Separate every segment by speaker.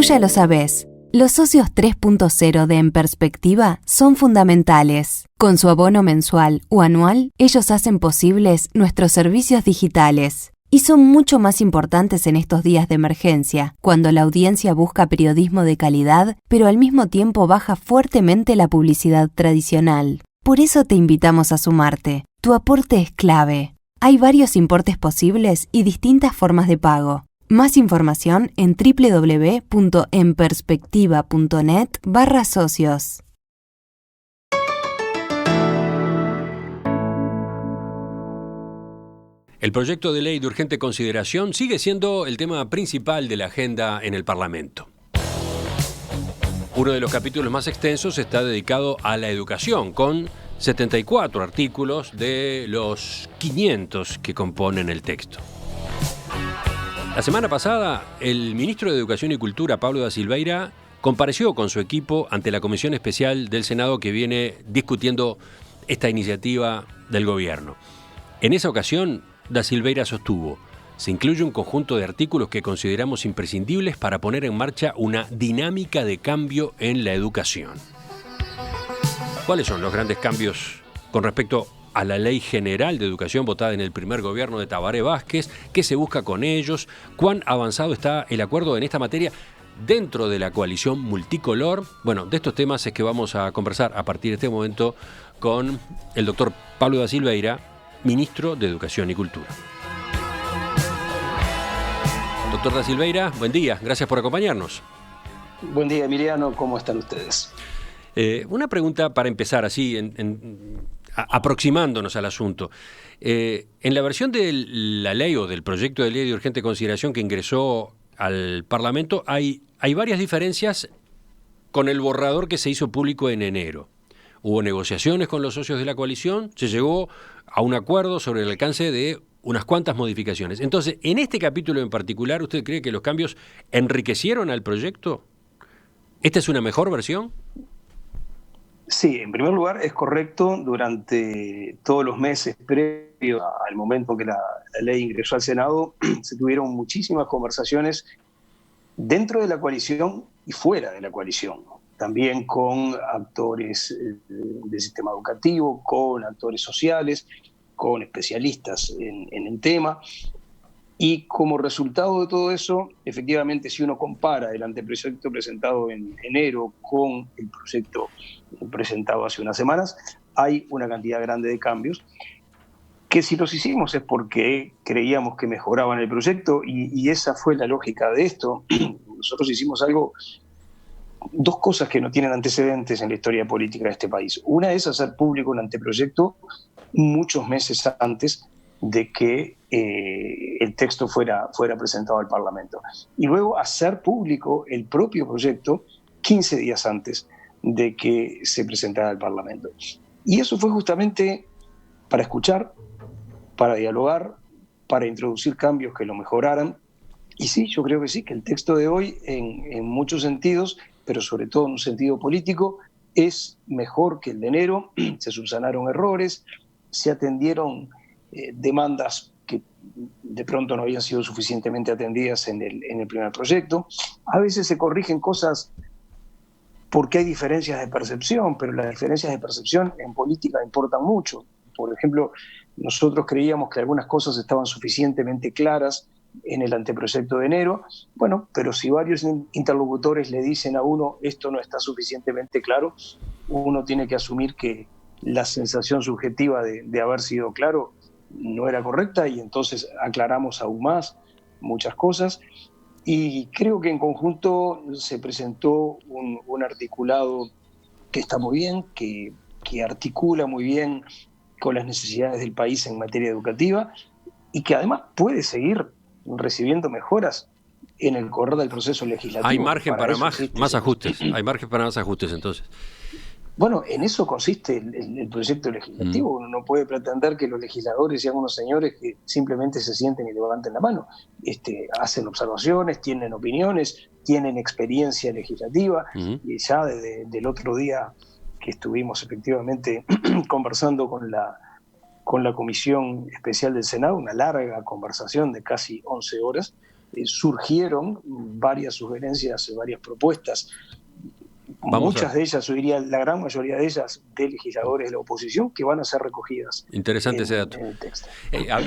Speaker 1: ya lo sabés. Los socios 3.0 de En Perspectiva son fundamentales. Con su abono mensual o anual, ellos hacen posibles nuestros servicios digitales. Y son mucho más importantes en estos días de emergencia, cuando la audiencia busca periodismo de calidad, pero al mismo tiempo baja fuertemente la publicidad tradicional. Por eso te invitamos a sumarte. Tu aporte es clave. Hay varios importes posibles y distintas formas de pago. Más información en www.enperspectiva.net/socios.
Speaker 2: El proyecto de ley de urgente consideración sigue siendo el tema principal de la agenda en el Parlamento. Uno de los capítulos más extensos está dedicado a la educación, con 74 artículos de los 500 que componen el texto. La semana pasada, el ministro de Educación y Cultura, Pablo da Silveira, compareció con su equipo ante la Comisión Especial del Senado que viene discutiendo esta iniciativa del gobierno. En esa ocasión, da Silveira sostuvo: se incluye un conjunto de artículos que consideramos imprescindibles para poner en marcha una dinámica de cambio en la educación. ¿Cuáles son los grandes cambios con respecto a la Ley General de Educación votada en el primer gobierno de Tabaré Vázquez? ¿Qué se busca con ellos? ¿Cuán avanzado está el acuerdo en esta materia dentro de la coalición multicolor? Bueno, de estos temas es que vamos a conversar a partir de este momento con el doctor Pablo da Silveira, ministro de Educación y Cultura. Doctor da Silveira, buen día, gracias por acompañarnos.
Speaker 3: Buen día, Emiliano, ¿cómo están ustedes?
Speaker 2: Una pregunta para empezar así, aproximándonos al asunto. En la versión de la ley o del proyecto de ley de urgente consideración que ingresó al Parlamento hay varias diferencias con el borrador que se hizo público en enero. Hubo negociaciones con los socios de la coalición, se llegó a un acuerdo sobre el alcance de unas cuantas modificaciones. Entonces, en este capítulo en particular, ¿usted cree que los cambios enriquecieron al proyecto? ¿Esta es una mejor versión?
Speaker 3: Sí, en primer lugar es correcto. Durante todos los meses previos al momento que la ley ingresó al Senado, se tuvieron muchísimas conversaciones dentro de la coalición y fuera de la coalición. También con actores del sistema educativo, con actores sociales, con especialistas en el tema. Y como resultado de todo eso, efectivamente, si uno compara el anteproyecto presentado en enero con el proyecto presentado hace unas semanas, hay una cantidad grande de cambios que si los hicimos es porque creíamos que mejoraban el proyecto y esa fue la lógica de esto. Nosotros hicimos dos cosas que no tienen antecedentes en la historia política de este país. Una es hacer público un anteproyecto muchos meses antes de que el texto fuera presentado al Parlamento. Y luego hacer público el propio proyecto 15 días antes de que se presentara al Parlamento. Y eso fue justamente para escuchar, para dialogar, para introducir cambios que lo mejoraran. Y sí, yo creo que sí, que el texto de hoy, en muchos sentidos, pero sobre todo en un sentido político, es mejor que el de enero. Se subsanaron errores, se atendieron demandas que de pronto no habían sido suficientemente atendidas en el primer proyecto. A veces se corrigen cosas porque hay diferencias de percepción, pero las diferencias de percepción en política importan mucho. Por ejemplo, nosotros creíamos que algunas cosas estaban suficientemente claras en el anteproyecto de enero. Bueno, pero si varios interlocutores le dicen a uno esto no está suficientemente claro, uno tiene que asumir que la sensación subjetiva de haber sido claro no era correcta y entonces aclaramos aún más muchas cosas. Y creo que en conjunto se presentó un articulado que está muy bien, que articula muy bien con las necesidades del país en materia educativa y que además puede seguir recibiendo mejoras en el correr del proceso legislativo.
Speaker 2: Hay margen para más ajustes. Hay margen para más ajustes, entonces.
Speaker 3: Bueno, en eso consiste el proyecto legislativo. Uno no puede pretender que los legisladores sean unos señores que simplemente se sienten y levanten la mano. Hacen observaciones, tienen opiniones, tienen experiencia legislativa. Y ya desde el otro día que estuvimos efectivamente conversando con la Comisión Especial del Senado, una larga conversación de casi 11 horas, surgieron varias sugerencias, varias propuestas. Muchas de ellas, yo diría la gran mayoría de ellas, de legisladores de la oposición, que van a ser recogidas.
Speaker 2: Interesante ese dato.
Speaker 3: En el texto.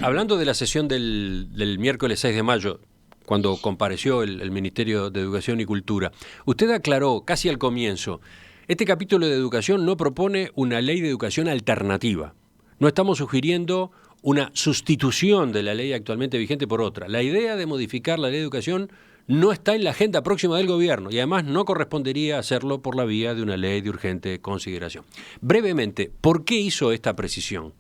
Speaker 2: Hablando de la sesión del miércoles 6 de mayo, cuando compareció el Ministerio de Educación y Cultura, usted aclaró casi al comienzo, este capítulo de educación no propone una ley de educación alternativa. No estamos sugiriendo una sustitución de la ley actualmente vigente por otra. La idea de modificar la ley de educación no está en la agenda próxima del gobierno y además no correspondería hacerlo por la vía de una ley de urgente consideración. Brevemente, ¿por qué hizo esta precisión?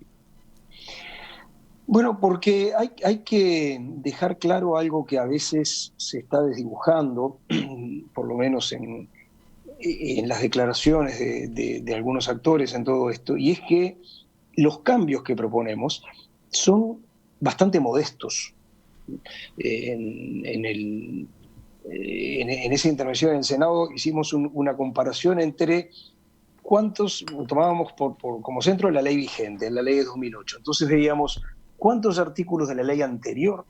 Speaker 3: Bueno, porque hay que dejar claro algo que a veces se está desdibujando, por lo menos en las declaraciones de algunos actores en todo esto, y es que los cambios que proponemos son bastante modestos. En esa intervención en el Senado hicimos una comparación entre cuántos, tomábamos como centro la ley vigente, la ley de 2008. Entonces veíamos cuántos artículos de la ley anterior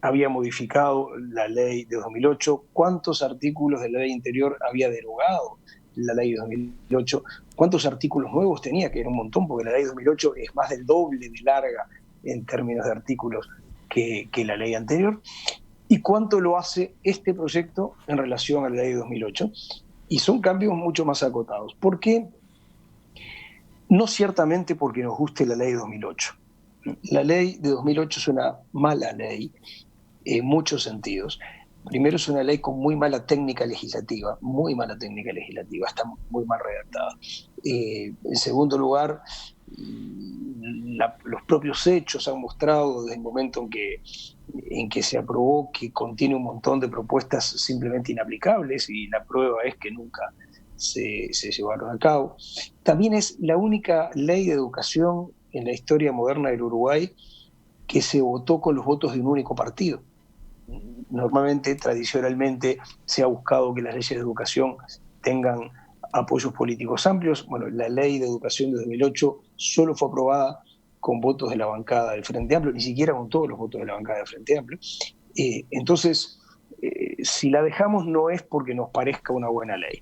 Speaker 3: había modificado la ley de 2008, cuántos artículos de la ley anterior había derogado la ley de 2008, cuántos artículos nuevos tenía, que era un montón, porque la ley de 2008 es más del doble de larga en términos de artículos que la ley anterior, y cuánto lo hace este proyecto en relación a la ley de 2008. Y son cambios mucho más acotados. ¿Por qué? No ciertamente porque nos guste la ley de 2008. La ley de 2008 es una mala ley en muchos sentidos. Primero, es una ley con muy mala técnica legislativa, está muy mal redactada. En segundo lugar, los propios hechos han mostrado desde el momento en que se aprobó que contiene un montón de propuestas simplemente inaplicables, y la prueba es que nunca se llevaron a cabo. También es la única ley de educación en la historia moderna del Uruguay que se votó con los votos de un único partido. Normalmente, tradicionalmente, se ha buscado que las leyes de educación tengan apoyos políticos amplios. Bueno, la ley de educación de 2008 solo fue aprobada con votos de la bancada del Frente Amplio, ni siquiera con todos los votos de la bancada del Frente Amplio. Entonces, si la dejamos no es porque nos parezca una buena ley,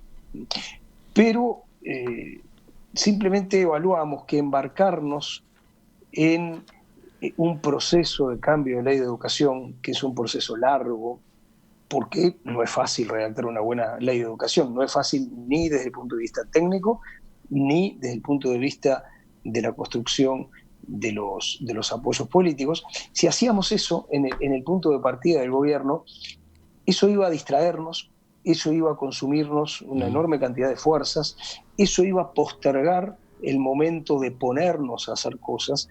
Speaker 3: pero simplemente evaluamos que embarcarnos en un proceso de cambio de ley de educación, que es un proceso largo, porque no es fácil redactar una buena ley de educación, no es fácil ni desde el punto de vista técnico, ni desde el punto de vista de la construcción de los apoyos políticos. Si hacíamos eso en el punto de partida del gobierno, eso iba a distraernos, eso iba a consumirnos una enorme cantidad de fuerzas, eso iba a postergar el momento de ponernos a hacer cosas,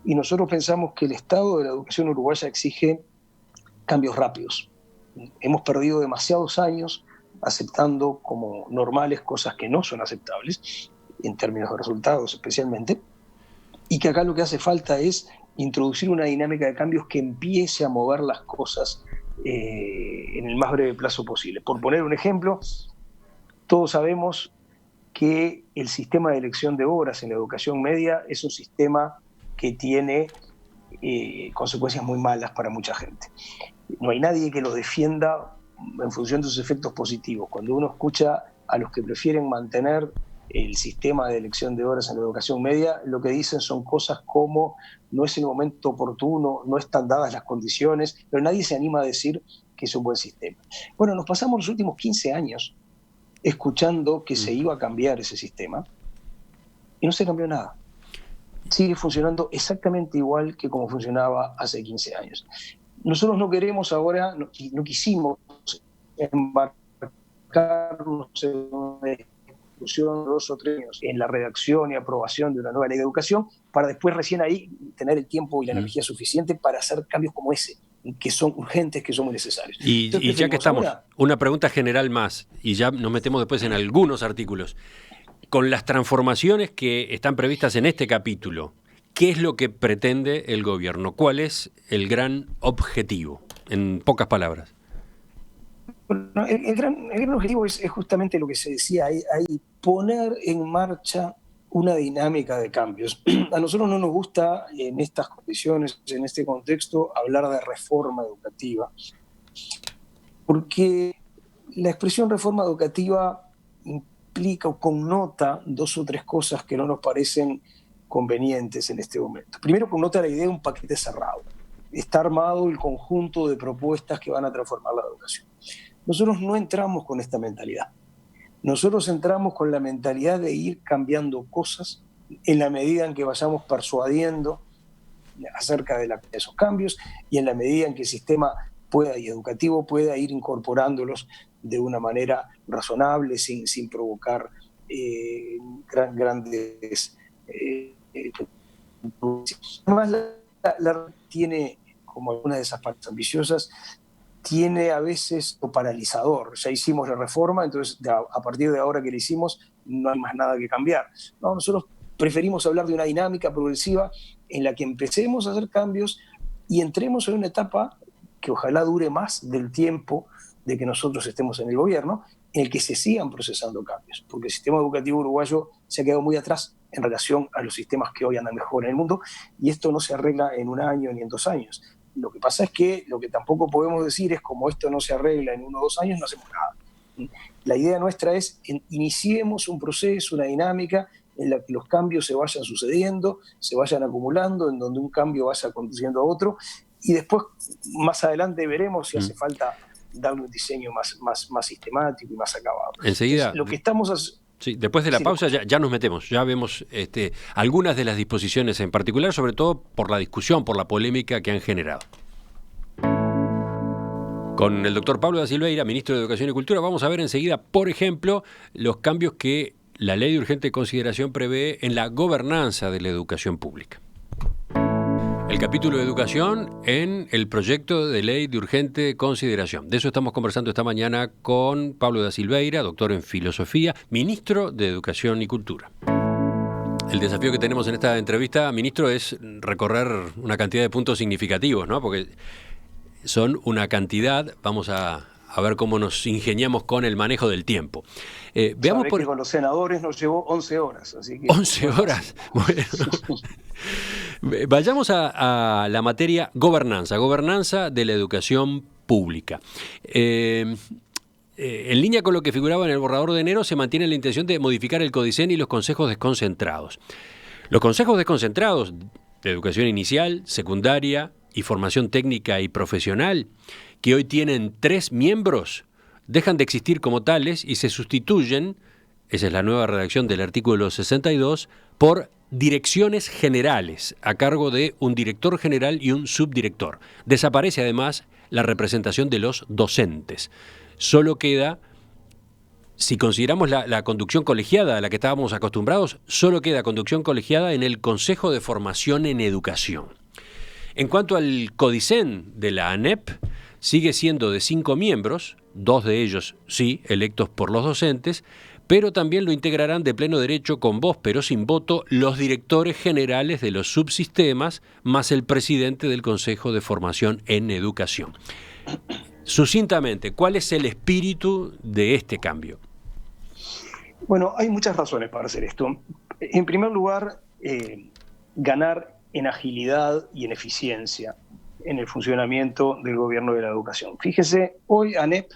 Speaker 3: y nosotros pensamos que el estado de la educación uruguaya exige cambios rápidos. Hemos perdido demasiados años aceptando como normales cosas que no son aceptables, en términos de resultados especialmente, y que acá lo que hace falta es introducir una dinámica de cambios que empiece a mover las cosas en el más breve plazo posible. Por poner un ejemplo, todos sabemos que el sistema de elección de obras en la educación media es un sistema que tiene consecuencias muy malas para mucha gente. No hay nadie que lo defienda en función de sus efectos positivos. Cuando uno escucha a los que prefieren mantener el sistema de elección de obras en la educación media, lo que dicen son cosas como no es el momento oportuno, no están dadas las condiciones, pero nadie se anima a decir que es un buen sistema. Bueno, nos pasamos los últimos 15 años escuchando que se iba a cambiar ese sistema y no se cambió nada. Sigue funcionando exactamente igual que como funcionaba hace 15 años. Nosotros no queremos ahora, no quisimos embarcarnos en una discusión de 2 o 3 años en la redacción y aprobación de una nueva ley de educación, para después recién ahí tener el tiempo y la energía suficiente para hacer cambios como ese, que son urgentes, que son muy necesarios.
Speaker 2: Y ya que estamos, una pregunta general más, y ya nos metemos después en algunos artículos. Con las transformaciones que están previstas en este capítulo, ¿qué es lo que pretende el gobierno? ¿Cuál es el gran objetivo? En pocas palabras.
Speaker 3: Bueno, el gran objetivo es justamente lo que se decía ahí, poner en marcha una dinámica de cambios. A nosotros no nos gusta en estas condiciones, en este contexto, hablar de reforma educativa, Porque la expresión reforma educativa implica o connota 2 o 3 cosas que no nos parecen convenientes en este momento. Primero, connota la idea de un paquete cerrado. Está armado el conjunto de propuestas que van a transformar la educación. Nosotros no entramos con esta mentalidad. Nosotros entramos con la mentalidad de ir cambiando cosas en la medida en que vayamos persuadiendo acerca de esos cambios y en la medida en que el sistema educativo pueda ir incorporándolos de una manera razonable, sin provocar grandes... Además, la tiene, como algunas de esas partes ambiciosas, tiene a veces lo paralizador. Ya hicimos la reforma, entonces a partir de ahora que la hicimos no hay más nada que cambiar. No, nosotros preferimos hablar de una dinámica progresiva en la que empecemos a hacer cambios y entremos en una etapa que ojalá dure más del tiempo de que nosotros estemos en el gobierno, en el que se sigan procesando cambios, porque el sistema educativo uruguayo se ha quedado muy atrás en relación a los sistemas que hoy andan mejor en el mundo, y esto no se arregla en 1 año ni en 2 años. Lo que pasa es que lo que tampoco podemos decir es, como esto no se arregla en 1 o 2 años, no hacemos nada. La idea nuestra es iniciemos un proceso, una dinámica en la que los cambios se vayan sucediendo, se vayan acumulando, en donde un cambio vaya conduciendo a otro, y después, más adelante, veremos si hace falta darle un diseño más sistemático y más acabado.
Speaker 2: Enseguida,
Speaker 3: entonces, lo que estamos
Speaker 2: sí, después de la pausa ya nos metemos, ya vemos algunas de las disposiciones en particular, sobre todo por la discusión, por la polémica que han generado. Con el doctor Pablo da Silveira, ministro de Educación y Cultura, vamos a ver enseguida, por ejemplo, los cambios que la Ley de Urgente Consideración prevé en la gobernanza de la educación pública. El capítulo de educación en el proyecto de ley de urgente consideración. De eso estamos conversando esta mañana con Pablo da Silveira, doctor en filosofía, ministro de Educación y Cultura. El desafío que tenemos en esta entrevista, ministro, es recorrer una cantidad de puntos significativos, ¿no? Porque son una cantidad, vamos a ver cómo nos ingeniamos con el manejo del tiempo. Veamos
Speaker 3: que con los senadores nos llevó 11 horas. Así que
Speaker 2: 11 horas. Bueno. Vayamos a la materia gobernanza de la educación pública. En línea con lo que figuraba en el borrador de enero, se mantiene la intención de modificar el Codicen y los consejos desconcentrados. Los consejos desconcentrados de educación inicial, secundaria y formación técnica y profesional, que hoy tienen 3 miembros, dejan de existir como tales y se sustituyen, esa es la nueva redacción del artículo 62, por direcciones generales a cargo de un director general y un subdirector. Desaparece además la representación de los docentes. Solo queda, si consideramos la conducción colegiada a la que estábamos acostumbrados, solo queda conducción colegiada en el Consejo de Formación en Educación. En cuanto al Codicen de la ANEP, sigue siendo de 5 miembros, 2 de ellos sí, electos por los docentes, pero también lo integrarán de pleno derecho con voz pero sin voto los directores generales de los subsistemas más el presidente del Consejo de Formación en Educación. Sucintamente, ¿cuál es el espíritu de este cambio?
Speaker 3: Bueno, hay muchas razones para hacer esto. En primer lugar, ganar en agilidad y en eficiencia en el funcionamiento del gobierno de la educación. Fíjese, hoy ANEP,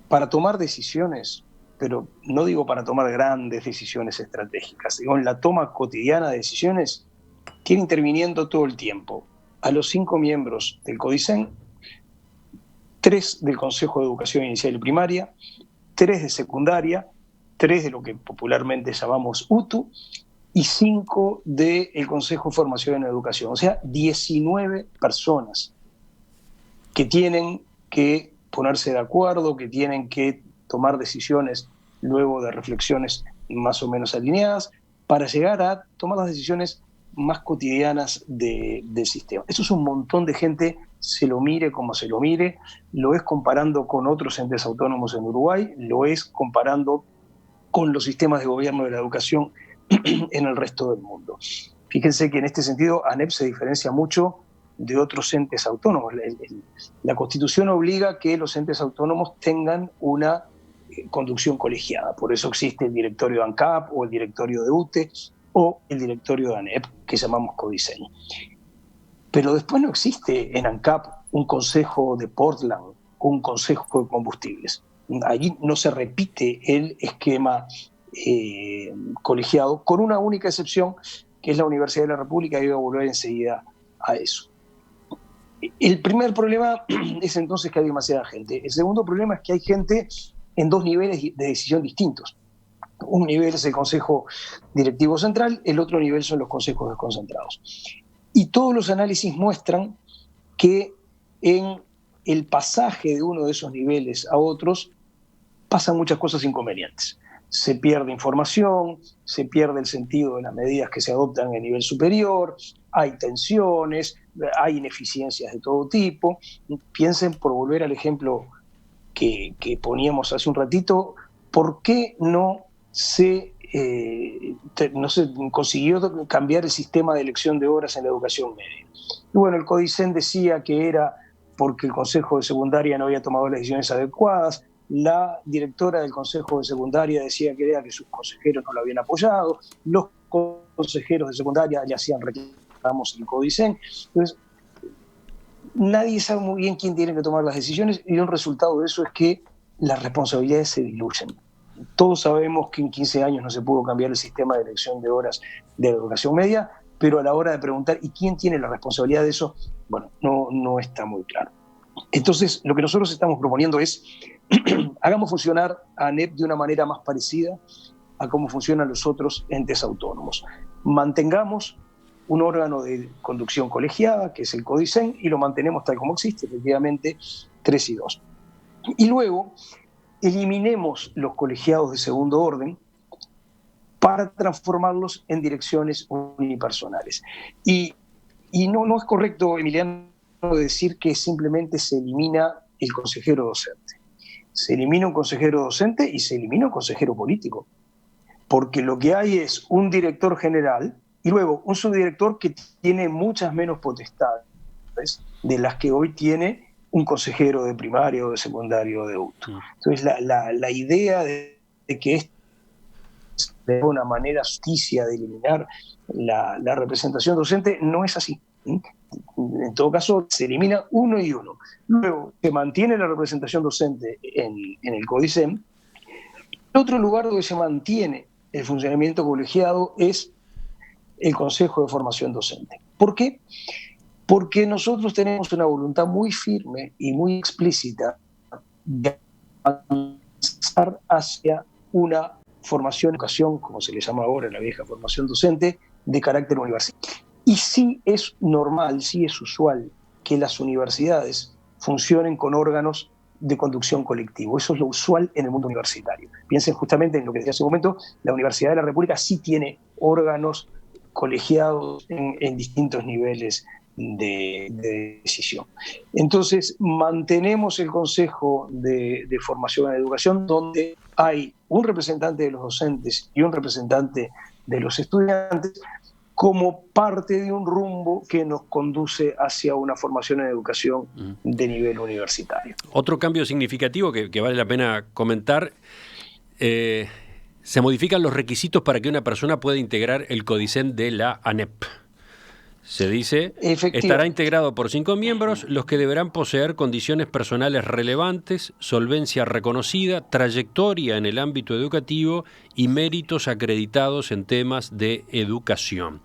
Speaker 3: para tomar decisiones, pero no digo para tomar grandes decisiones estratégicas, digo en la toma cotidiana de decisiones, tiene interviniendo todo el tiempo a los 5 miembros del Codicen, 3 del Consejo de Educación Inicial y Primaria, 3 de secundaria, 3 de lo que popularmente llamamos UTU, y 5 del Consejo de Formación en Educación. O sea, 19 personas que tienen que ponerse de acuerdo, que tienen que tomar decisiones luego de reflexiones más o menos alineadas, para llegar a tomar las decisiones más cotidianas del sistema. Eso es un montón de gente, se lo mire como se lo mire, lo es comparando con otros entes autónomos en Uruguay, lo es comparando con los sistemas de gobierno de la educación en el resto del mundo. Fíjense que en este sentido ANEP se diferencia mucho de otros entes autónomos. La Constitución obliga a que los entes autónomos tengan una conducción colegiada. Por eso existe el directorio de ANCAP o el directorio de UTE o el directorio de ANEP, que llamamos Codicen. Pero después no existe en ANCAP un consejo de Portland, un consejo de combustibles. Allí no se repite el esquema colegiado, con una única excepción, que es la Universidad de la República, y voy a volver enseguida a eso. El primer problema es entonces que hay demasiada gente. El segundo problema es que hay gente en dos niveles de decisión distintos. Un nivel es el Consejo Directivo Central, el otro nivel son los consejos desconcentrados. Y todos los análisis muestran que en el pasaje de uno de esos niveles a otros pasan muchas cosas inconvenientes. Se pierde información, se pierde el sentido de las medidas que se adoptan en el nivel superior, hay tensiones, hay ineficiencias de todo tipo. Piensen, por volver al ejemplo que poníamos hace un ratito, ¿por qué no se consiguió cambiar el sistema de elección de horas en la educación media? Y bueno, el Codicen decía que era porque el Consejo de Secundaria no había tomado las decisiones adecuadas. La directora del Consejo de Secundaria decía que era que sus consejeros no lo habían apoyado. Los consejeros de secundaria le hacían reclamos en el Codicen. Entonces, nadie sabe muy bien quién tiene que tomar las decisiones, y un resultado de eso es que las responsabilidades se diluyen. Todos sabemos que en 15 años no se pudo cambiar el sistema de elección de horas de la educación media, pero a la hora de preguntar ¿y quién tiene la responsabilidad de eso? Bueno, no está muy claro. Entonces, lo que nosotros estamos proponiendo es hagamos funcionar a ANEP de una manera más parecida a cómo funcionan los otros entes autónomos. Mantengamos un órgano de conducción colegiada, que es el Codicen, y lo mantenemos tal como existe, efectivamente, 3 y 2. Y luego eliminemos los colegiados de segundo orden para transformarlos en direcciones unipersonales. Y no es correcto, Emiliano, decir que simplemente se elimina el consejero docente. Se elimina un consejero docente y se elimina un consejero político, porque lo que hay es un director general y luego un subdirector que tiene muchas menos potestades de las que hoy tiene un consejero de primaria o de secundario o de adulto. Entonces la idea de que es de una manera justicia de eliminar la representación docente no es así. En todo caso, se elimina uno y uno. Luego, se mantiene la representación docente en el Codicen. El otro lugar donde se mantiene el funcionamiento colegiado es el Consejo de Formación Docente. ¿Por qué? Porque nosotros tenemos una voluntad muy firme y muy explícita de avanzar hacia una formación, educación, como se le llama ahora la vieja formación docente, de carácter universitario. Y sí es normal, sí es usual que las universidades funcionen con órganos de conducción colectivo. Eso es lo usual en el mundo universitario. Piensen justamente en lo que decía hace un momento, la Universidad de la República sí tiene órganos colegiados en distintos niveles de decisión. Entonces, mantenemos el Consejo de Formación en Educación, donde hay un representante de los docentes y un representante de los estudiantes, como parte de un rumbo que nos conduce hacia una formación en educación de nivel universitario.
Speaker 2: Otro cambio significativo que vale la pena comentar, se modifican los requisitos para que una persona pueda integrar el Codicen de la ANEP. Se dice, estará integrado por 5 miembros, los que deberán poseer condiciones personales relevantes, solvencia reconocida, trayectoria en el ámbito educativo y méritos acreditados en temas de educación.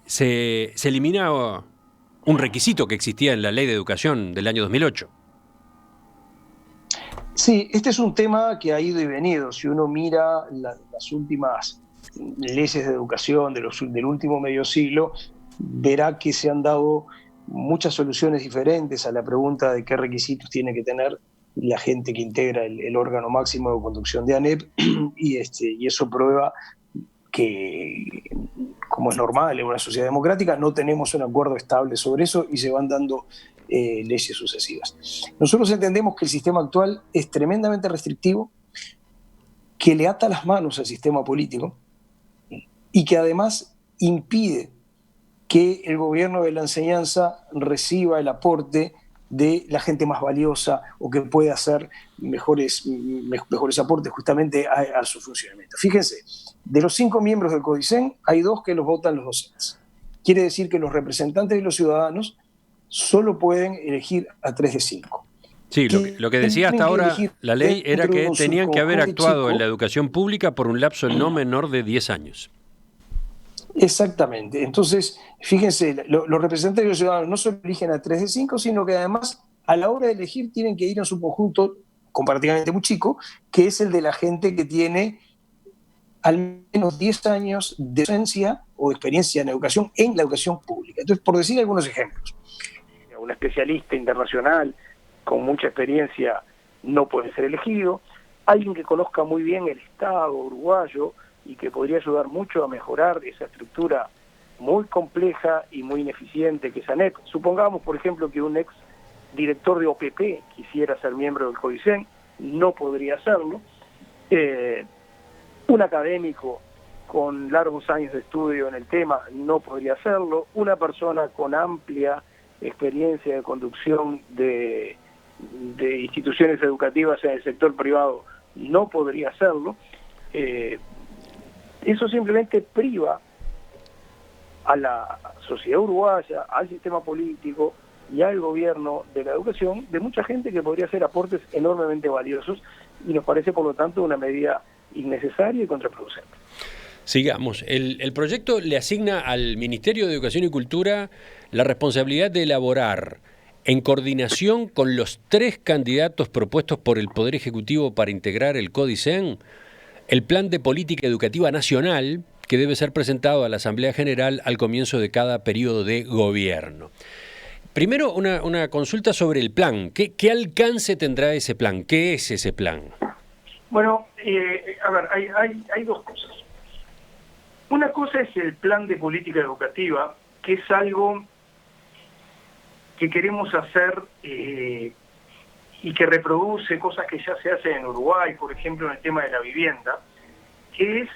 Speaker 2: Se elimina un requisito que existía en la Ley de Educación del año 2008.
Speaker 3: Sí, este es un tema que ha ido y venido. Si uno mira las últimas leyes de educación del último medio siglo, verá que se han dado muchas soluciones diferentes a la pregunta de qué requisitos tiene que tener la gente que integra el órgano máximo de conducción de ANEP, y eso prueba que, como es normal en una sociedad democrática, no tenemos un acuerdo estable sobre eso y se van dando leyes sucesivas. Nosotros entendemos que el sistema actual es tremendamente restrictivo, que le ata las manos al sistema político y que además impide que el gobierno de la enseñanza reciba el aporte de la gente más valiosa o que pueda hacer mejores aportes justamente a su funcionamiento. Fíjense, de los 5 miembros del Codicen hay 2 que los votan los docentes. Quiere decir que los representantes de los ciudadanos solo pueden elegir a 3 de 5.
Speaker 2: Sí, lo que decía hasta ahora la ley era que tenían que haber actuado en la educación pública por un lapso no menor de 10 años.
Speaker 3: Exactamente. Entonces, fíjense, los representantes de los ciudadanos no solo eligen a 3 de 5, sino que además a la hora de elegir tienen que ir en su conjunto comparativamente muy chico, que es el de la gente que tiene al menos 10 años de docencia o experiencia en educación en la educación pública. Entonces, por decir algunos ejemplos. Un especialista internacional con mucha experiencia no puede ser elegido. Alguien que conozca muy bien el Estado uruguayo y que podría ayudar mucho a mejorar esa estructura muy compleja y muy ineficiente que es ANEP. Supongamos, por ejemplo, que un ex director de OPP quisiera ser miembro del CODICEN, no podría hacerlo. Un académico con largos años de estudio en el tema no podría hacerlo. Una persona con amplia experiencia de conducción de instituciones educativas en el sector privado no podría hacerlo. Eso simplemente priva a la sociedad uruguaya, al sistema político y al gobierno de la educación de mucha gente que podría hacer aportes enormemente valiosos, y nos parece por lo tanto una medida innecesaria y contraproducente.
Speaker 2: Sigamos. El proyecto le asigna al Ministerio de Educación y Cultura la responsabilidad de elaborar, en coordinación con los 3 candidatos propuestos por el Poder Ejecutivo para integrar el CODICEN, el Plan de Política Educativa Nacional, que debe ser presentado a la Asamblea General al comienzo de cada periodo de gobierno. Primero, una consulta sobre el plan. ¿Qué alcance tendrá ese plan? ¿Qué es ese plan?
Speaker 4: Bueno, a ver, hay 2 cosas. Una cosa es el plan de política educativa, que es algo que queremos hacer y que reproduce cosas que ya se hacen en Uruguay, por ejemplo en el tema de la vivienda, que es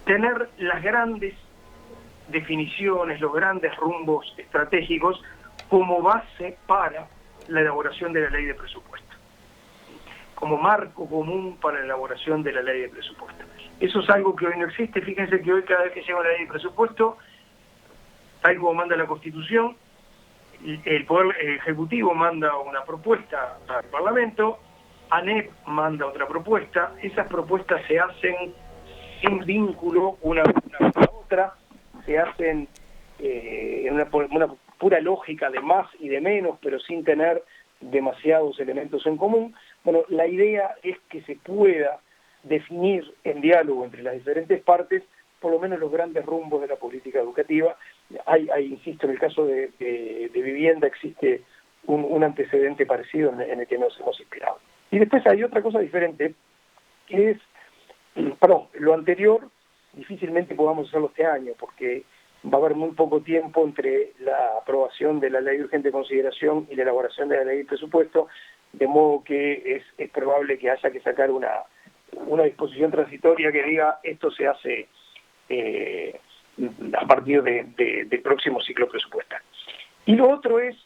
Speaker 4: tener las grandes definiciones, los grandes rumbos estratégicos como base para la elaboración de la ley de presupuesto, como marco común para la elaboración de la ley de presupuesto. Eso es algo que hoy no existe. Fíjense que hoy cada vez que llega una ley de presupuesto, tal como manda la Constitución, el Poder Ejecutivo manda una propuesta al Parlamento, ANEP manda otra propuesta, esas propuestas se hacen sin vínculo una con la otra, se hacen en una pura lógica de más y de menos, pero sin tener demasiados elementos en común. Bueno, la idea es que se pueda definir en diálogo entre las diferentes partes por lo menos los grandes rumbos de la política educativa. Insisto, en el caso de vivienda existe un antecedente parecido en el que nos hemos inspirado. Y después hay otra cosa diferente, que es, lo anterior difícilmente podamos hacerlo este año, porque va a haber muy poco tiempo entre la aprobación de la ley de urgente consideración y la elaboración de la ley de presupuesto, de modo que es probable que haya que sacar una disposición transitoria que diga esto se hace a partir del próximo ciclo presupuestario. Y lo otro es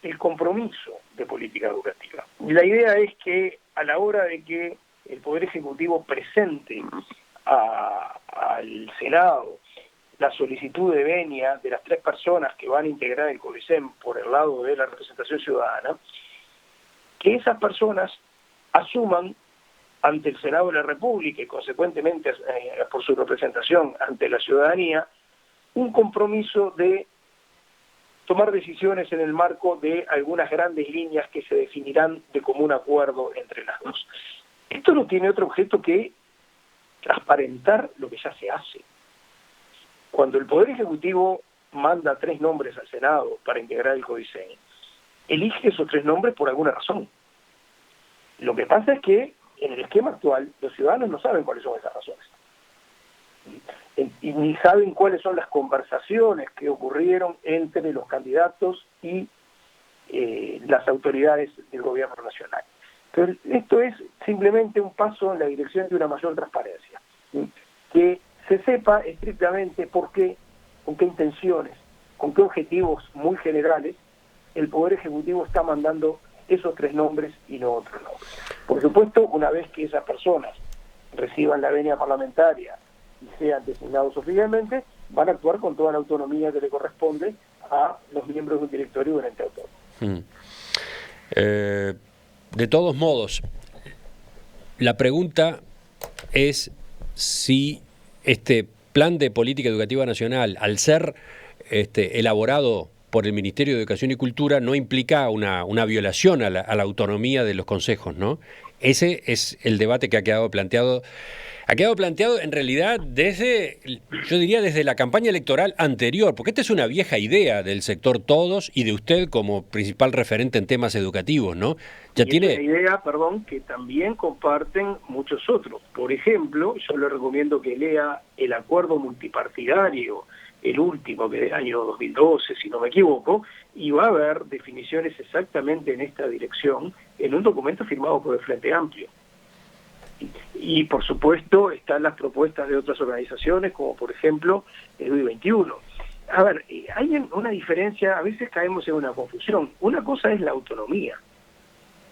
Speaker 4: el compromiso de política educativa. Y la idea es que a la hora de que el Poder Ejecutivo presente al Senado la solicitud de venia de las 3 personas que van a integrar el CODICEN por el lado de la representación ciudadana, que esas personas asuman ante el Senado de la República y consecuentemente por su representación ante la ciudadanía, un compromiso de tomar decisiones en el marco de algunas grandes líneas que se definirán de común acuerdo entre las dos. Esto no tiene otro objeto que transparentar lo que ya se hace. Cuando el Poder Ejecutivo manda 3 nombres al Senado para integrar el CODICEN, elige esos 3 nombres por alguna razón. Lo que pasa es que en el esquema actual los ciudadanos no saben cuáles son esas razones. Y ni saben cuáles son las conversaciones que ocurrieron entre los candidatos y las autoridades del gobierno nacional. Pero esto es simplemente un paso en la dirección de una mayor transparencia. Que se sepa estrictamente por qué, con qué intenciones, con qué objetivos muy generales el Poder Ejecutivo está mandando esos 3 nombres y no otros nombres. Por supuesto, una vez que esas personas reciban la venia parlamentaria y sean designados oficialmente, van a actuar con toda la autonomía que le corresponde a los miembros de un directorio durante autónomo.
Speaker 2: De todos modos, la pregunta es si este plan de política educativa nacional, al ser elaborado por el Ministerio de Educación y Cultura, no implica una violación a la autonomía de los consejos, ¿no? Ese es el debate que ha quedado planteado. Ha quedado planteado en realidad yo diría desde la campaña electoral anterior, porque esta es una vieja idea del sector Todos y de usted como principal referente en temas educativos, ¿no?
Speaker 4: Es una idea, que también comparten muchos otros. Por ejemplo, yo le recomiendo que lea el acuerdo multipartidario, el último, que es del año 2012, si no me equivoco, y va a haber definiciones exactamente en esta dirección en un documento firmado por el Frente Amplio. Y por supuesto están las propuestas de otras organizaciones, como por ejemplo el EDUI 21. A ver, hay una diferencia, a veces caemos en una confusión. Una cosa es la autonomía,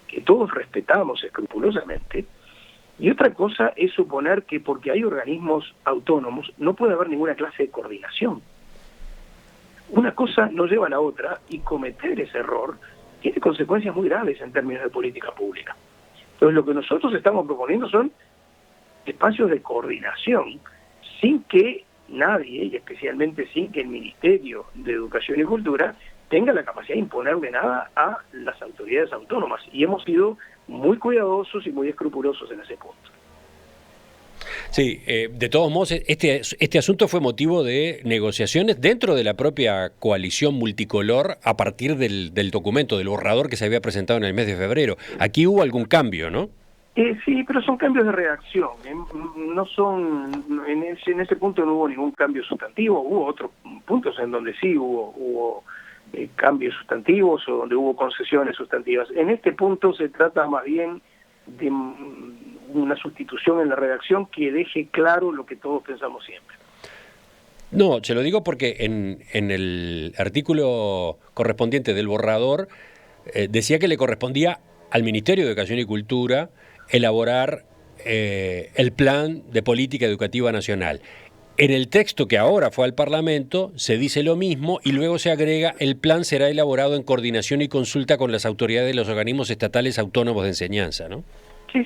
Speaker 4: que todos respetamos escrupulosamente, y otra cosa es suponer que porque hay organismos autónomos no puede haber ninguna clase de coordinación. Una cosa no lleva a la otra, y cometer ese error tiene consecuencias muy graves en términos de política pública. Entonces lo que nosotros estamos proponiendo son espacios de coordinación sin que nadie, y especialmente sin que el Ministerio de Educación y Cultura tenga la capacidad de imponerle nada a las autoridades autónomas. Y hemos sido muy cuidadosos y muy escrupulosos en ese punto.
Speaker 2: Sí, de todos modos, este asunto fue motivo de negociaciones dentro de la propia coalición multicolor a partir del documento, del borrador que se había presentado en el mes de febrero. Aquí hubo algún cambio, ¿no?
Speaker 4: Sí, pero son cambios de redacción. No son, en ese punto no hubo ningún cambio sustantivo. Hubo otros puntos en donde sí hubo cambios sustantivos o donde hubo concesiones sustantivas. En este punto se trata más bien de una sustitución en la redacción que deje claro lo que todos pensamos siempre.
Speaker 2: No, se lo digo porque en el artículo correspondiente del borrador decía que le correspondía al Ministerio de Educación y Cultura elaborar el plan de política educativa nacional. En el texto que ahora fue al Parlamento se dice lo mismo y luego se agrega: el plan será elaborado en coordinación y consulta con las autoridades de los organismos estatales autónomos de enseñanza, ¿no?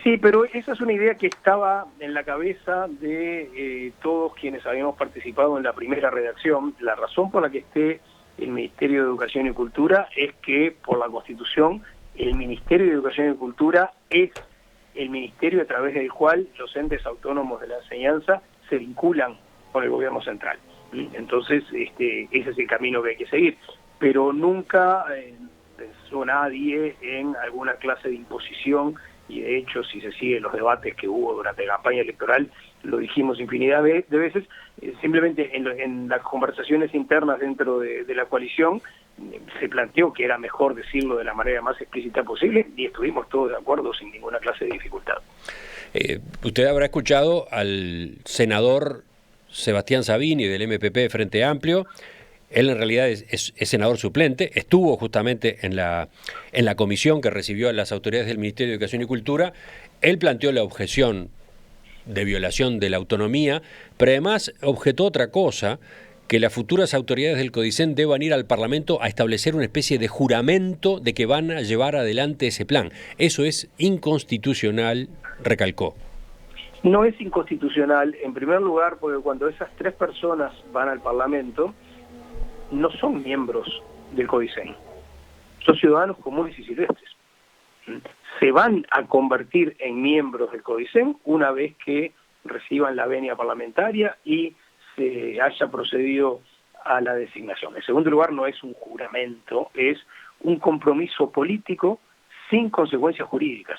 Speaker 4: Sí, pero esa es una idea que estaba en la cabeza de todos quienes habíamos participado en la primera redacción. La razón por la que esté el Ministerio de Educación y Cultura es que, por la Constitución, el Ministerio de Educación y Cultura es el ministerio a través del cual los entes autónomos de la enseñanza se vinculan con el gobierno central. Entonces, ese es el camino que hay que seguir. Pero nunca pensó nadie en alguna clase de imposición, y de hecho, si se siguen los debates que hubo durante la campaña electoral, lo dijimos infinidad de veces, simplemente en las conversaciones internas dentro de la coalición se planteó que era mejor decirlo de la manera más explícita posible, y estuvimos todos de acuerdo sin ninguna clase de dificultad.
Speaker 2: Usted habrá escuchado al senador Sebastián Sabini del MPP Frente Amplio. Él en realidad es senador suplente, estuvo justamente en la comisión que recibió a las autoridades del Ministerio de Educación y Cultura. Él planteó la objeción de violación de la autonomía, pero además objetó otra cosa: que las futuras autoridades del CODICEN deban ir al Parlamento a establecer una especie de juramento de que van a llevar adelante ese plan. Eso es inconstitucional, recalcó.
Speaker 4: No es inconstitucional, en primer lugar, porque cuando esas tres personas van al Parlamento, no son miembros del CODICEN, son ciudadanos comunes y silvestres. Se van a convertir en miembros del CODICEN una vez que reciban la venia parlamentaria y se haya procedido a la designación. En segundo lugar, no es un juramento, es un compromiso político sin consecuencias jurídicas.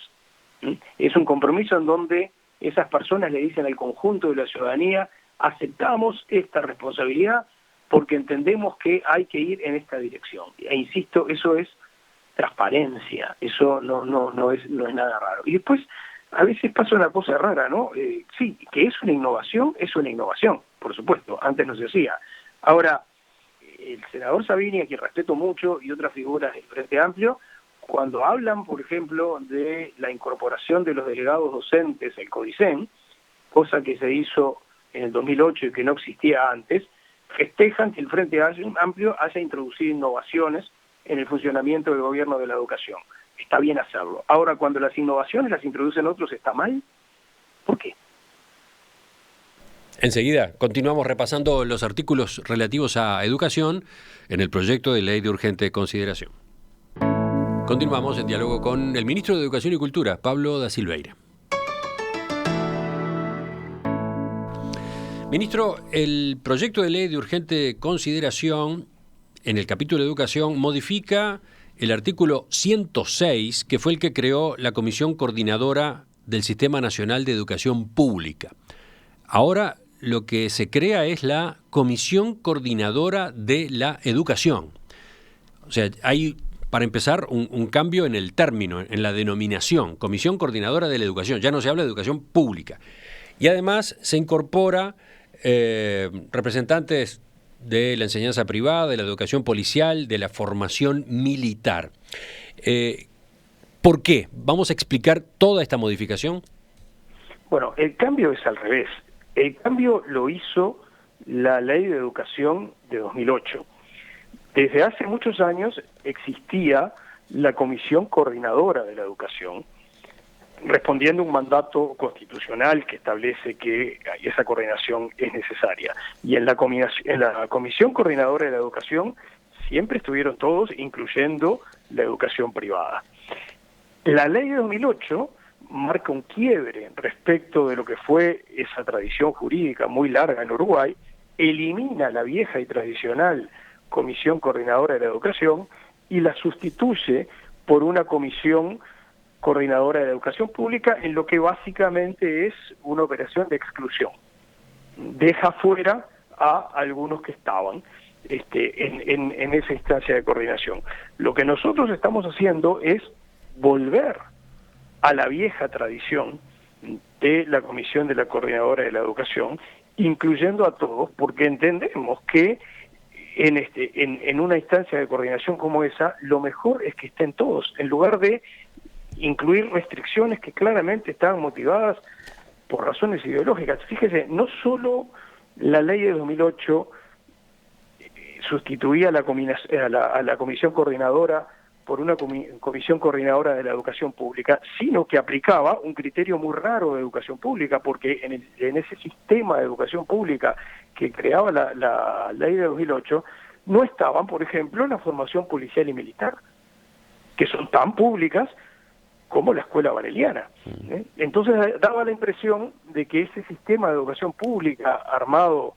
Speaker 4: Es un compromiso en donde esas personas le dicen al conjunto de la ciudadanía: aceptamos esta responsabilidad porque entendemos que hay que ir en esta dirección. E insisto, eso es transparencia, eso no es nada raro. Y después, a veces pasa una cosa rara, ¿no? Sí, que es una innovación, por supuesto, antes no se hacía. Ahora, el senador Sabini, a quien respeto mucho, y otras figuras del Frente Amplio, cuando hablan, por ejemplo, de la incorporación de los delegados docentes al CODICEN, cosa que se hizo en el 2008 y que no existía antes, festejan que el Frente Amplio haya introducido innovaciones en el funcionamiento del gobierno de la educación. Está bien hacerlo. Ahora, cuando las innovaciones las introducen otros, ¿está mal? ¿Por qué?
Speaker 2: Enseguida continuamos repasando los artículos relativos a educación en el proyecto de ley de urgente consideración. Continuamos en diálogo con el ministro de Educación y Cultura, Pablo da Silveira. Ministro, el proyecto de ley de urgente consideración en el capítulo de educación modifica el artículo 106, que fue el que creó la Comisión Coordinadora del Sistema Nacional de Educación Pública. Ahora lo que se crea es la Comisión Coordinadora de la Educación. O sea, hay, para empezar, un cambio en el término, en la denominación, Comisión Coordinadora de la Educación. Ya no se habla de educación pública. Y además se incorpora representantes de la enseñanza privada, de la educación policial, de la formación militar. ¿Por qué? ¿Vamos a explicar toda esta modificación?
Speaker 4: Bueno, el cambio es al revés. El cambio lo hizo la Ley de Educación de 2008. Desde hace muchos años existía la Comisión Coordinadora de la Educación, respondiendo a un mandato constitucional que establece que esa coordinación es necesaria. Y en la Comisión Coordinadora de la Educación siempre estuvieron todos, incluyendo la educación privada. La ley de 2008 marca un quiebre respecto de lo que fue esa tradición jurídica muy larga en Uruguay, elimina la vieja y tradicional Comisión Coordinadora de la Educación y la sustituye por una Comisión Coordinadora de la Educación Pública, en lo que básicamente es una operación de exclusión. Deja fuera a algunos que estaban en esa instancia de coordinación. Lo que nosotros estamos haciendo es volver a la vieja tradición de la Comisión de la Coordinadora de la Educación, incluyendo a todos, porque entendemos que en una instancia de coordinación como esa, lo mejor es que estén todos, en lugar de incluir restricciones que claramente estaban motivadas por razones ideológicas. Fíjese, no solo la ley de 2008 sustituía a la Comisión Coordinadora por una Comisión Coordinadora de la Educación Pública, sino que aplicaba un criterio muy raro de educación pública, porque en ese sistema de educación pública que creaba la ley de 2008, no estaban, por ejemplo, la formación policial y militar, que son tan públicas como la escuela valeriana. Entonces daba la impresión de que ese sistema de educación pública armado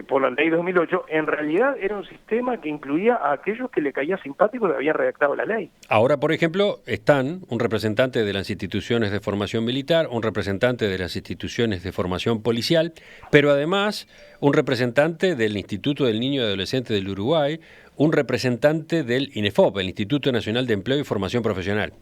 Speaker 4: por la ley de 2008, en realidad era un sistema que incluía a aquellos que le caía simpático y habían redactado la ley.
Speaker 2: Ahora, por ejemplo, están un representante de las instituciones de formación militar, un representante de las instituciones de formación policial, pero además un representante del Instituto del Niño y Adolescente del Uruguay, un representante del INEFOP, el Instituto Nacional de Empleo y Formación Profesional.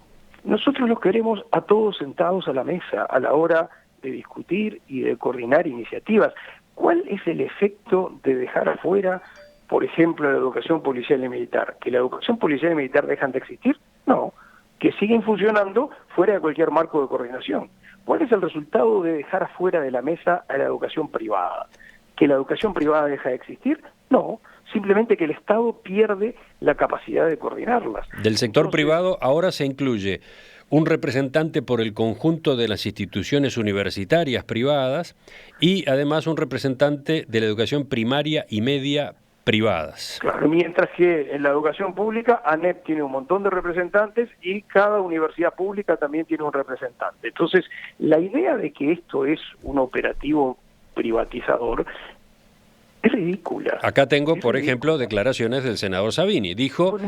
Speaker 4: Nosotros los queremos a todos sentados a la mesa a la hora de discutir y de coordinar iniciativas. ¿Cuál es el efecto de dejar afuera, por ejemplo, la educación policial y militar? ¿Que la educación policial y militar dejan de existir? No, que siguen funcionando fuera de cualquier marco de coordinación. ¿Cuál es el resultado de dejar afuera de la mesa a la educación privada? ¿Que la educación privada deja de existir? No, simplemente que el Estado pierde la capacidad de coordinarlas.
Speaker 2: Del sector privado ahora se incluye un representante por el conjunto de las instituciones universitarias privadas y además un representante de la educación primaria y media privadas.
Speaker 4: Claro, mientras que en la educación pública, ANEP tiene un montón de representantes y cada universidad pública también tiene un representante. Entonces, la idea de que esto es un operativo privatizador es ridícula.
Speaker 2: Acá tengo, por ejemplo, declaraciones del senador Savini. Dijo: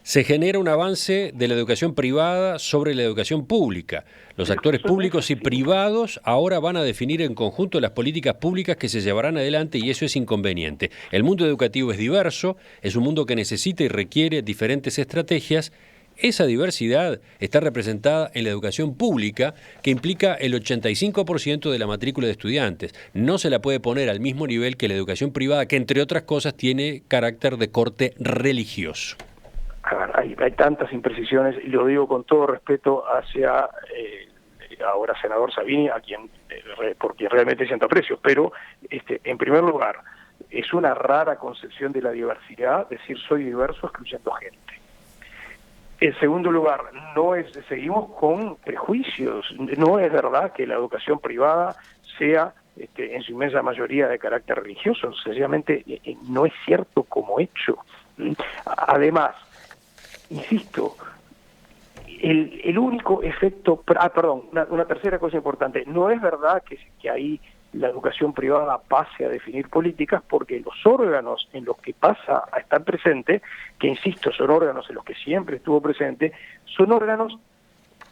Speaker 2: se genera un avance de la educación privada sobre la educación pública. Los actores públicos y privados ahora van a definir en conjunto las políticas públicas que se llevarán adelante y eso es inconveniente. El mundo educativo es diverso, es un mundo que necesita y requiere diferentes estrategias. Esa diversidad está representada en la educación pública, que implica el 85% de la matrícula de estudiantes. No se la puede poner al mismo nivel que la educación privada, que entre otras cosas tiene carácter de corte religioso.
Speaker 4: Hay tantas imprecisiones, y lo digo con todo respeto hacia ahora senador Savini, a quien por quien realmente siento aprecio, pero en primer lugar, es una rara concepción de la diversidad decir soy diverso excluyendo gente. En segundo lugar, seguimos con prejuicios. No es verdad que la educación privada sea en su inmensa mayoría de carácter religioso, sencillamente no es cierto como hecho. Además, insisto, el único efecto... una tercera cosa importante, no es verdad que ahí la educación privada pase a definir políticas, porque los órganos en los que pasa a estar presente, que insisto, son órganos en los que siempre estuvo presente, son órganos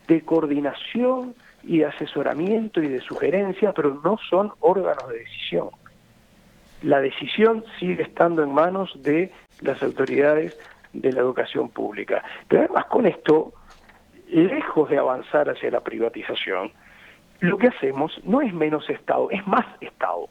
Speaker 4: de coordinación y de asesoramiento y de sugerencia, pero no son órganos de decisión. La decisión sigue estando en manos de las autoridades de la educación pública. Pero además con esto, lejos de avanzar hacia la privatización, lo que hacemos no es menos Estado, es más Estado.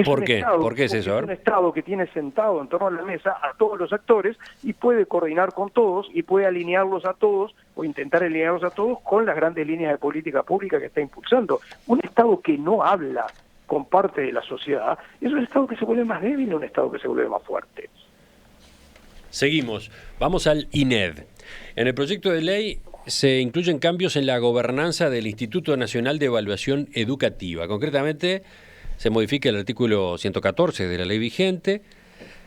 Speaker 2: ¿Por qué? ¿Por qué es eso?
Speaker 4: Es un Estado que tiene sentado en torno a la mesa a todos los actores y puede coordinar con todos y puede alinearlos a todos o intentar alinearlos a todos con las grandes líneas de política pública que está impulsando. Un Estado que no habla con parte de la sociedad es un Estado que se vuelve más débil y un Estado que se vuelve más fuerte.
Speaker 2: Seguimos. Vamos al INED. En el proyecto de ley se incluyen cambios en la gobernanza del Instituto Nacional de Evaluación Educativa. Concretamente, se modifica el artículo 114 de la ley vigente.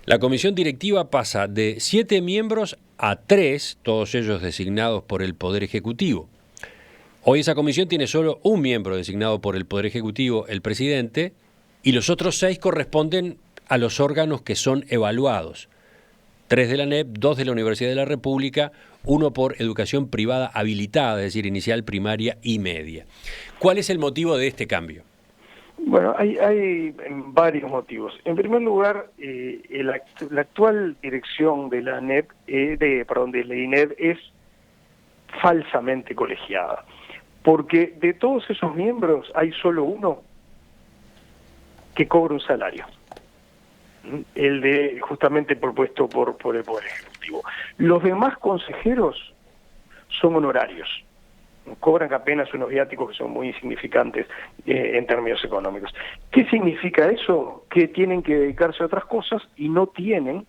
Speaker 2: La comisión directiva pasa de 7 miembros a 3, todos ellos designados por el Poder Ejecutivo. Hoy esa comisión tiene solo un miembro designado por el Poder Ejecutivo, el presidente, y los otros 6 corresponden a los órganos que son evaluados. 3 de la ANEP, 2 de la Universidad de la República, 1 por educación privada habilitada, es decir, inicial, primaria y media. ¿Cuál es el motivo de este cambio?
Speaker 4: Bueno, hay varios motivos. En primer lugar, la actual dirección de la ANEP, de la INED es falsamente colegiada, porque de todos esos miembros hay solo uno que cobra un salario. El de justamente propuesto por el Poder Ejecutivo. Los demás consejeros son honorarios, cobran apenas unos viáticos que son muy insignificantes en términos económicos. ¿Qué significa eso? Que tienen que dedicarse a otras cosas y no tienen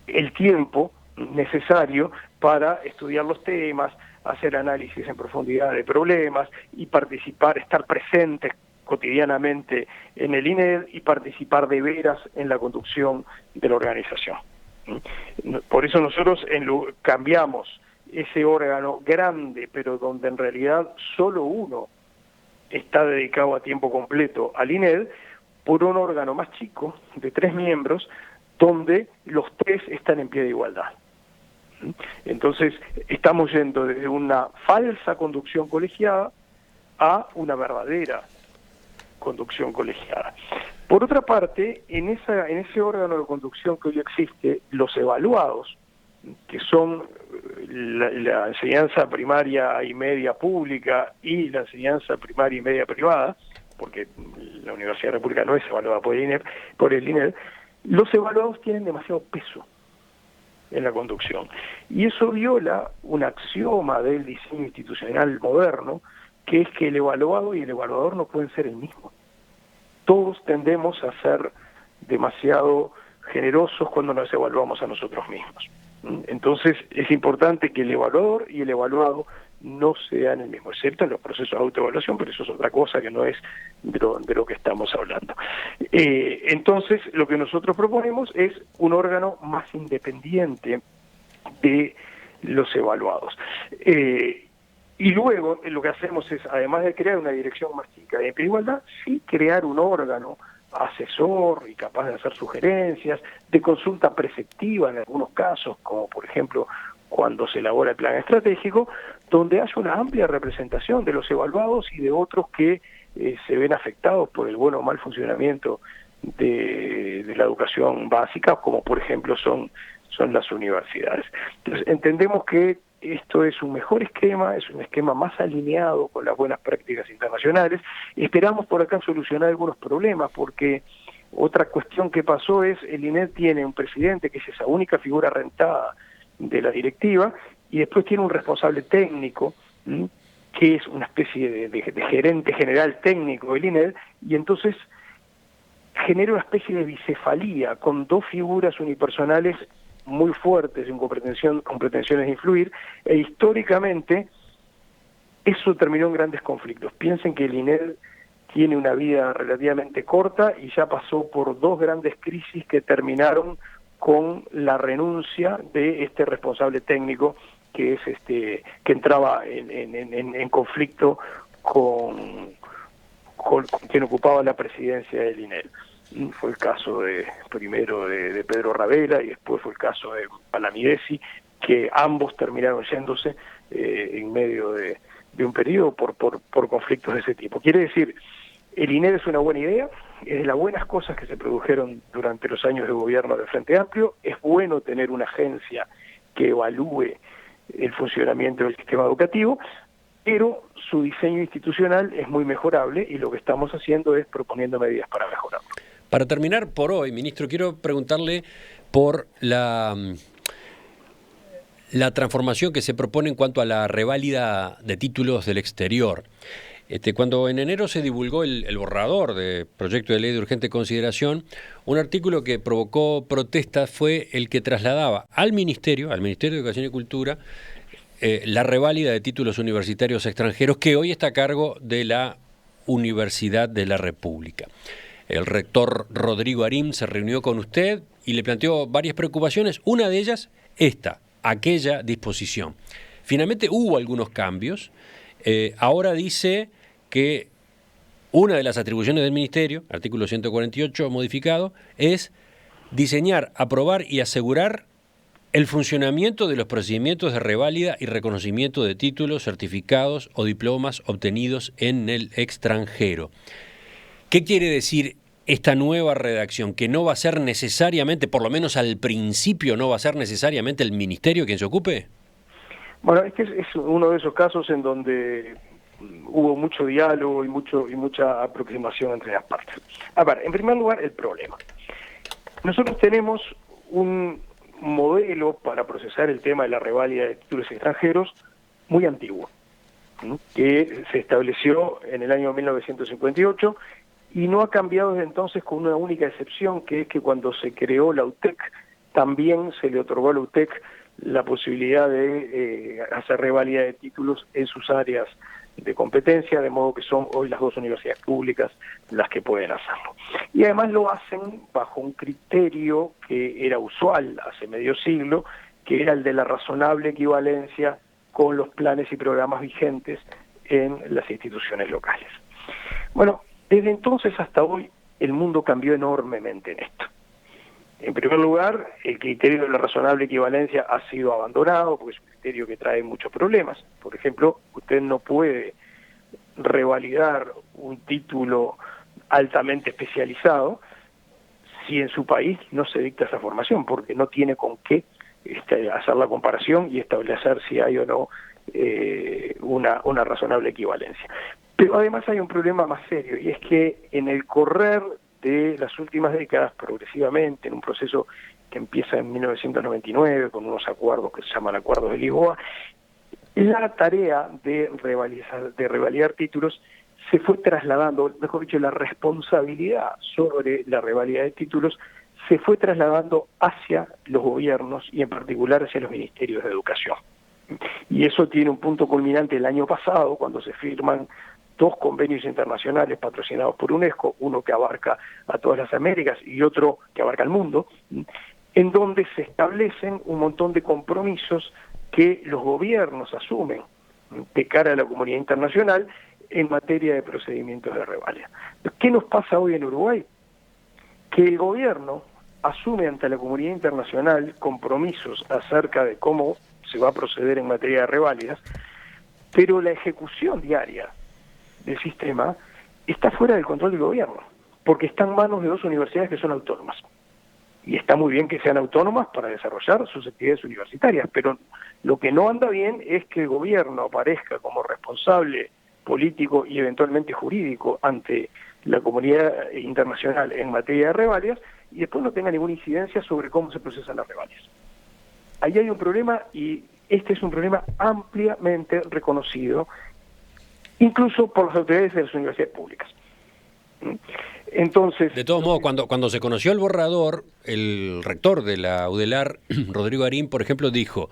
Speaker 4: el tiempo necesario para estudiar los temas, hacer análisis en profundidad de problemas y participar, estar presentes cotidianamente en el INED y participar de veras en la conducción de la organización. Por eso nosotros cambiamos ese órgano grande, pero donde en realidad solo uno está dedicado a tiempo completo al INED, por un órgano más chico, de 3 miembros, donde los 3 están en pie de igualdad. Entonces, estamos yendo desde una falsa conducción colegiada a una verdadera conducción colegiada. Por otra parte, en ese órgano de conducción que hoy existe, los evaluados, que son la enseñanza primaria y media pública y la enseñanza primaria y media privada, porque la Universidad de la República no es evaluada por el INED, los evaluados tienen demasiado peso en la conducción. Y eso viola un axioma del diseño institucional moderno, que es que el evaluado y el evaluador no pueden ser el mismo. Todos tendemos a ser demasiado generosos cuando nos evaluamos a nosotros mismos. Entonces es importante que el evaluador y el evaluado no sean el mismo, excepto en los procesos de autoevaluación, pero eso es otra cosa que no es de lo que estamos hablando. Entonces lo que nosotros proponemos es un órgano más independiente de los evaluados. Y luego lo que hacemos es, además de crear una dirección más chica de igualdad, sí crear un órgano asesor y capaz de hacer sugerencias, de consulta preceptiva en algunos casos, como por ejemplo cuando se elabora el plan estratégico, donde haya una amplia representación de los evaluados y de otros que se ven afectados por el buen o mal funcionamiento de la educación básica, como por ejemplo son las universidades. Entonces entendemos que esto es un mejor esquema, es un esquema más alineado con las buenas prácticas internacionales. Esperamos por acá solucionar algunos problemas, porque otra cuestión que pasó es el INED tiene un presidente que es esa única figura rentada de la directiva, y después tiene un responsable técnico, que es una especie de gerente general técnico del INED, y entonces genera una especie de bicefalía con dos figuras unipersonales muy fuertes con pretensiones de influir, e históricamente eso terminó en grandes conflictos. Piensen que el INED tiene una vida relativamente corta y ya pasó por dos grandes crisis que terminaron con la renuncia de este responsable técnico que es que entraba en conflicto con quien ocupaba la presidencia del INED. Fue el caso primero de Pedro Ravela y después fue el caso de Palamidesi, que ambos terminaron yéndose en medio de un periodo por conflictos de ese tipo. Quiere decir, el INED es una buena idea, es de las buenas cosas que se produjeron durante los años de gobierno del Frente Amplio. Es bueno tener una agencia que evalúe el funcionamiento del sistema educativo, pero su diseño institucional es muy mejorable y lo que estamos haciendo es proponiendo medidas para mejorarlo.
Speaker 2: Para terminar por hoy, ministro, quiero preguntarle por la transformación que se propone en cuanto a la reválida de títulos del exterior. Cuando en enero se divulgó el borrador de proyecto de ley de urgente consideración, un artículo que provocó protestas fue el que trasladaba al Ministerio de Educación y Cultura, la reválida de títulos universitarios extranjeros, que hoy está a cargo de la Universidad de la República. El rector Rodrigo Arim se reunió con usted y le planteó varias preocupaciones, una de ellas aquella disposición. Finalmente hubo algunos cambios. Ahora dice que una de las atribuciones del Ministerio, artículo 148 modificado, es diseñar, aprobar y asegurar el funcionamiento de los procedimientos de reválida y reconocimiento de títulos, certificados o diplomas obtenidos en el extranjero. ¿Qué quiere decir esta nueva redacción? ¿Que no va a ser necesariamente, por lo menos al principio, no va a ser necesariamente el Ministerio quien se ocupe?
Speaker 4: Bueno, es que es uno de esos casos en donde hubo mucho diálogo y mucha aproximación entre las partes. A ver, en primer lugar, el problema. Nosotros tenemos un modelo para procesar el tema de la reválida de títulos extranjeros muy antiguo, que se estableció en el año 1958 y no ha cambiado desde entonces, con una única excepción, que es que cuando se creó la UTEC, también se le otorgó a la UTEC la posibilidad de hacer reválida de títulos en sus áreas de competencia, de modo que son hoy las dos universidades públicas las que pueden hacerlo. Y además lo hacen bajo un criterio que era usual hace medio siglo, que era el de la razonable equivalencia con los planes y programas vigentes en las instituciones locales. Bueno, desde entonces hasta hoy el mundo cambió enormemente en esto. En primer lugar, el criterio de la razonable equivalencia ha sido abandonado porque es un criterio que trae muchos problemas. Por ejemplo, usted no puede revalidar un título altamente especializado si en su país no se dicta esa formación, porque no tiene con qué hacer la comparación y establecer si hay o no una razonable equivalencia. Pero además hay un problema más serio, y es que en el correr de las últimas décadas, progresivamente, en un proceso que empieza en 1999 con unos acuerdos que se llaman Acuerdos de Lisboa, la tarea de revalidar títulos se fue trasladando, mejor dicho, la responsabilidad sobre la revalida de títulos se fue trasladando hacia los gobiernos y en particular hacia los ministerios de educación. Y eso tiene un punto culminante el año pasado, cuando se firman dos convenios internacionales patrocinados por UNESCO, uno que abarca a todas las Américas y otro que abarca el mundo, en donde se establecen un montón de compromisos que los gobiernos asumen de cara a la comunidad internacional en materia de procedimientos de reválida. ¿Qué nos pasa hoy en Uruguay? Que el gobierno asume ante la comunidad internacional compromisos acerca de cómo se va a proceder en materia de reválidas, pero la ejecución diaria del sistema está fuera del control del gobierno, porque está en manos de dos universidades que son autónomas. Y está muy bien que sean autónomas para desarrollar sus actividades universitarias, pero lo que no anda bien es que el gobierno aparezca como responsable político y eventualmente jurídico ante la comunidad internacional en materia de reválidas y después no tenga ninguna incidencia sobre cómo se procesan las reválidas. Ahí hay un problema, y este es un problema ampliamente reconocido incluso por las autoridades de las universidades públicas. Entonces,
Speaker 2: de todos modos, cuando se conoció el borrador, el rector de la UDELAR, Rodrigo Arín, por ejemplo, dijo: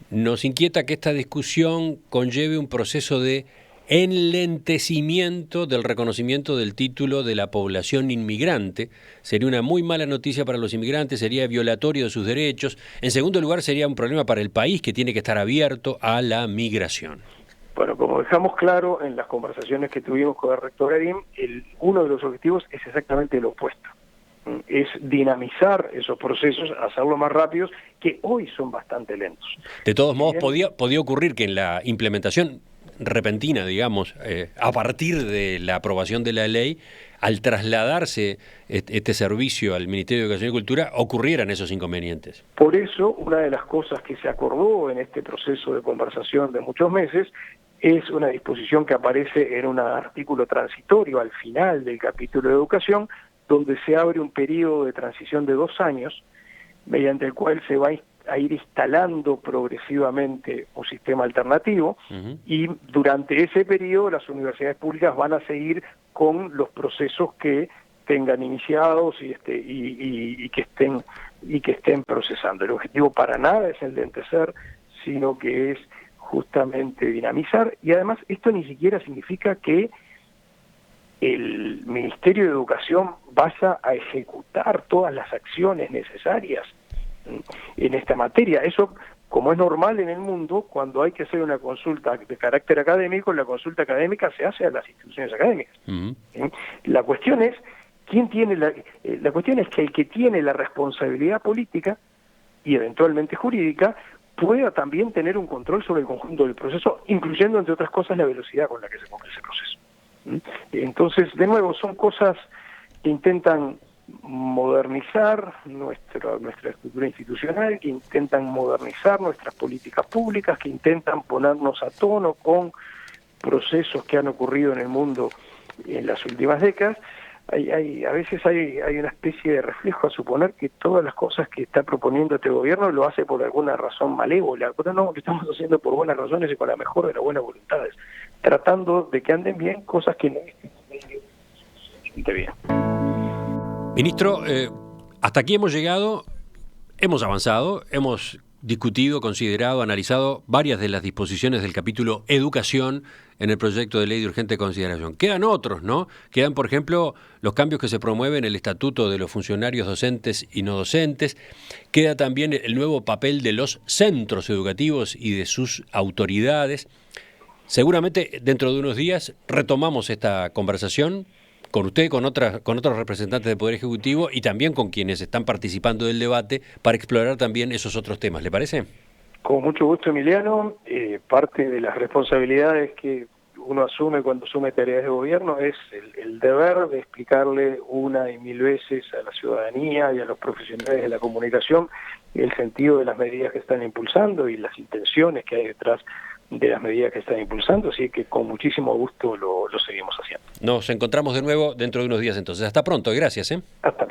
Speaker 2: nos inquieta que esta discusión conlleve un proceso de enlentecimiento del reconocimiento del título de la población inmigrante. Sería una muy mala noticia para los inmigrantes, sería violatorio de sus derechos. En segundo lugar, sería un problema para el país, que tiene que estar abierto a la migración.
Speaker 4: Bueno, como dejamos claro en las conversaciones que tuvimos con el rector Arín, uno de los objetivos es exactamente lo opuesto. Es dinamizar esos procesos, hacerlos más rápidos, que hoy son bastante lentos.
Speaker 2: De todos modos, podía ocurrir que en la implementación repentina, digamos, a partir de la aprobación de la ley, al trasladarse este servicio al Ministerio de Educación y Cultura, ocurrieran esos inconvenientes.
Speaker 4: Por eso, una de las cosas que se acordó en este proceso de conversación de muchos meses es una disposición que aparece en un artículo transitorio al final del capítulo de educación, donde se abre un periodo de transición de 2 años, mediante el cual se va a ir instalando progresivamente un sistema alternativo, y durante ese periodo las universidades públicas van a seguir con los procesos que tengan iniciados y que estén procesando. El objetivo para nada es enlentecer, sino que es justamente dinamizar, y además esto ni siquiera significa que el Ministerio de Educación vaya a ejecutar todas las acciones necesarias en esta materia. Eso, como es normal en el mundo, cuando hay que hacer una consulta de carácter académico, la consulta académica se hace a las instituciones académicas. La cuestión es quién tiene la cuestión es que el que tiene la responsabilidad política y eventualmente jurídica pueda también tener un control sobre el conjunto del proceso, incluyendo, entre otras cosas, la velocidad con la que se cumple ese proceso. Entonces, de nuevo, son cosas que intentan modernizar nuestra estructura institucional, que intentan modernizar nuestras políticas públicas, que intentan ponernos a tono con procesos que han ocurrido en el mundo en las últimas décadas. A veces hay una especie de reflejo a suponer que todas las cosas que está proponiendo este gobierno lo hace por alguna razón malévola, pero no, lo estamos haciendo por buenas razones y con la mejor de las buenas voluntades, tratando de que anden bien cosas que no estén bien.
Speaker 2: Ministro, hasta aquí hemos llegado, hemos avanzado, hemos discutido, considerado, analizado varias de las disposiciones del capítulo Educación en el proyecto de ley de urgente consideración. Quedan otros, ¿no? Quedan, por ejemplo, los cambios que se promueven en el estatuto de los funcionarios docentes y no docentes. Queda también el nuevo papel de los centros educativos y de sus autoridades. Seguramente dentro de unos días retomamos esta conversación con usted, con otros representantes del Poder Ejecutivo y también con quienes están participando del debate para explorar también esos otros temas. ¿Le parece?
Speaker 4: Con mucho gusto, Emiliano. Parte de las responsabilidades que uno asume cuando asume tareas de gobierno es el deber de explicarle una y mil veces a la ciudadanía y a los profesionales de la comunicación el sentido de las medidas que están impulsando y las intenciones que hay detrás de las medidas que están impulsando, así que con muchísimo gusto lo seguimos haciendo.
Speaker 2: Nos encontramos de nuevo dentro de unos días entonces. Hasta pronto y gracias.
Speaker 4: Hasta